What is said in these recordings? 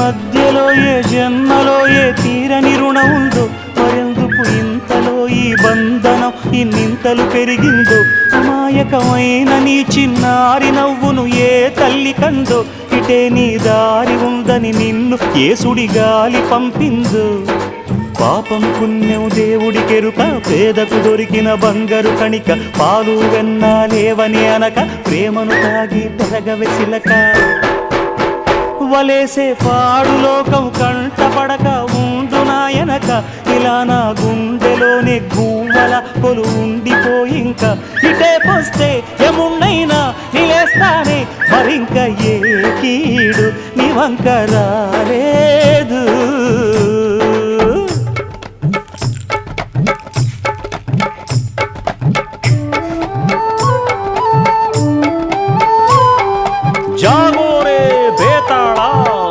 మధ్యలో ఏ జన్మలో ఏ తీరని రుణం ఉందో, మరెందుకు ఇంతలో ఈ బంధనం ఇన్నింతలు పెరిగిందో. అమాయకమైన నీ చిన్నారి నవ్వును ఏ తల్లి కందో, ఇటే నీ దారి ఉందని నిన్ను ఏ సుడి గాలి పంపిందో. పాపం పుణ్యం దేవుడికెరుక, పేదకు దొరికిన బంగారు కణిక, పాలు వెన్నాలేవని అనక ప్రేమను తాగి పెరగవెసిలక. వలేసే పాడు లోకం కంటపడక ఉండు నాయనక, ఇలా నా గుండెలోనే గువ్వల కొలు ఉండిపోయింక. ఇటే పోస్తే ఎమున్నైనా నిలేస్తానే, మరింక ఏ కీడు నీ వంక రాలేదు. జాగోరే బేతాళా,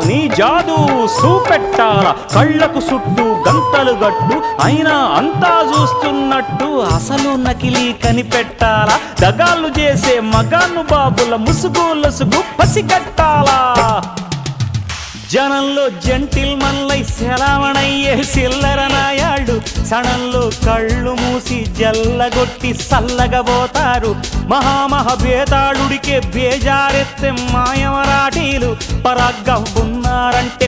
నీ జాదు సూపెట్టాలా, కళ్ళకు చుట్టూ గంతలు గట్టు అయినా అంతా చూస్తున్నట్టు అసలు నకిలీ కనిపెట్టాలా. దగాళ్ళు చేసే మగాను బాబుల ముసుగు లొసుగు పసిగట్టాలా. జనంలో జంటిల్ మల్లై సెలవణయ్యే చిల్లర నాయాళ్ళు, సణంలో కళ్ళు మూసి జల్లగొట్టి సల్లగబోతారు. మహామహబేతాళుడికే బేజారెత్తే మాయమరాఠీలు, పరాగ్గా ఉన్నారంటే